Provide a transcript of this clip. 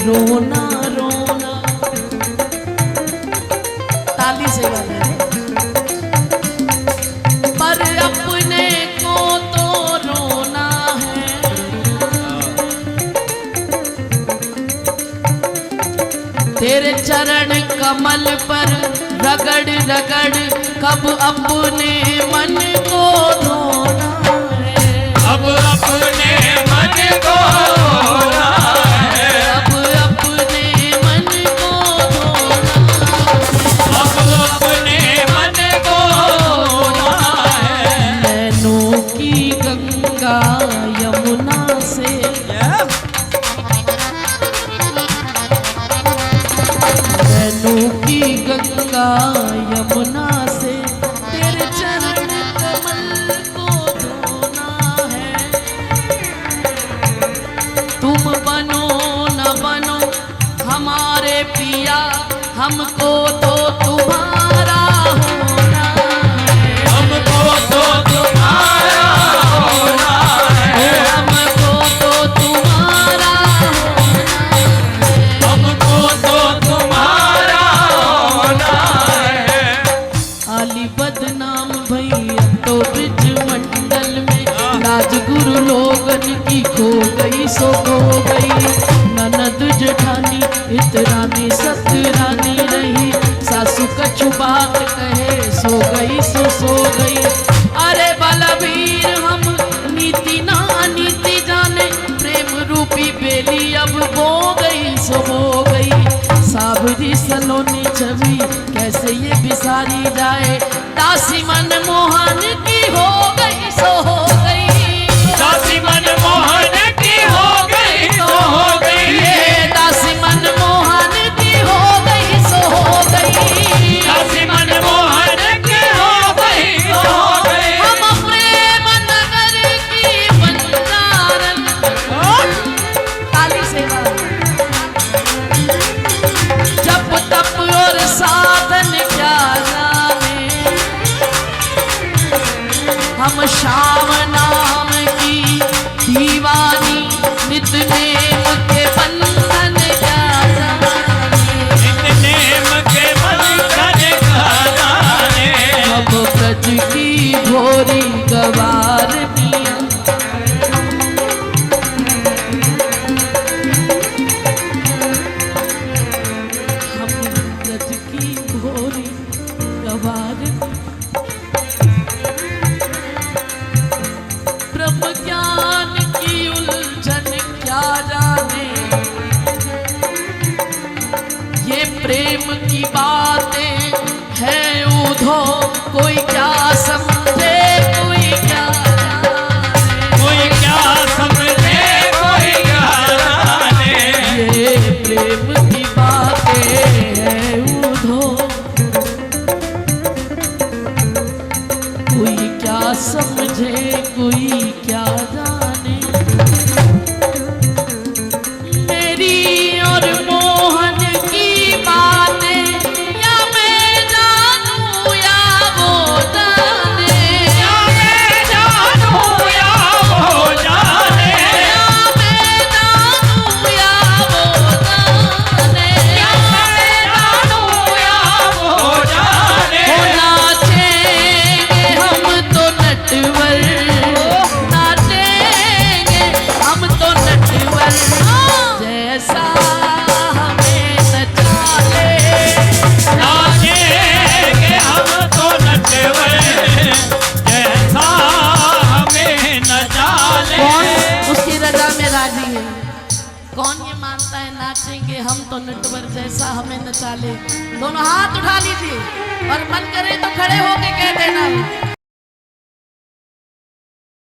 रोना रोना। ताली से गाना है। पर अपने को तो रोना है, तेरे चरण कमल पर रगड़ रगड़ कब अपने मन को धोना है। अब अपने मन को धोना है, अब अपने मन को धोना है, अब अपने मन को धोना है। नैनों की गंगा यमुना से, नैनों की गंगा यमुना से तेरे चरण कमल को धोना है। तुम बनो न बनो हमारे पिया, हमको तो तुम्हारा होना है। हमको तो तुम्हारा होना है, हमको तो तुम्हारा होना है। हमको तो तुम्हारा होना है। आली बदनाम भैया तो ब्रिज मंडल में, राजगुरु लोगन की खो गई सो खो गई। ननद जेठानी इतरानी सतरानी रही, सासू कछु बात कहे सो गई सो सो गई। अरे बलबीर हम नीति ना नीति जाने, प्रेम रूपी बेली अब बो गई सो हो गई। सावरी सलोनी छवि कैसे ये बिसारी जाए, दासी मन मोहन की हो गई सो हो गई। दासी मन मोहन की हो गई तो हो गई, ये दासी मन मोहन की हो गई सो हो गई। दासी मन मोहन की हो गई तो हो गई। हम प्रेम नगर की बंजारन, ताली से जप तप और साधन क्या जाने, हम श्याम नाम की दीवानी नित नेम के बंधन क्या जाने। नित्य-नेम के बंधन क्या जाने, अब ब्रज की घोरी गवार मियां, हम ब्रज की घोरी गवार। ब्रह्म ज्ञान की उलझन क्या जाने, ये प्रेम की बातें है ऊधो कोई क्या समझे कोई क्या जाने। कोई क्या समझे कोई क्या जाने। ये प्रेम की बातें है ऊधो कोई क्या समझे कोई क्या जाने। मेरी और मोहन की बातें या मैं जानूं या वो जाने, या मैं जानूं या वो जाने, या मैं जानूं या वो जाने। या मैं जानूं या वो जाने। हो नाचेंगे हम तो नटवर, नाचेंगे हम तो नटवर, जैसा हमें नचा ले। नाचेंगे हम तो नटवर, जैसा हमें नचा ले। कौन उसकी रजा में राजी है? कौन ये मानता है नाचेंगे हम तो नटवर जैसा हमें नचा ले? दोनों हाथ उठा लीजिए और मन करे तो खड़े होके कह देना।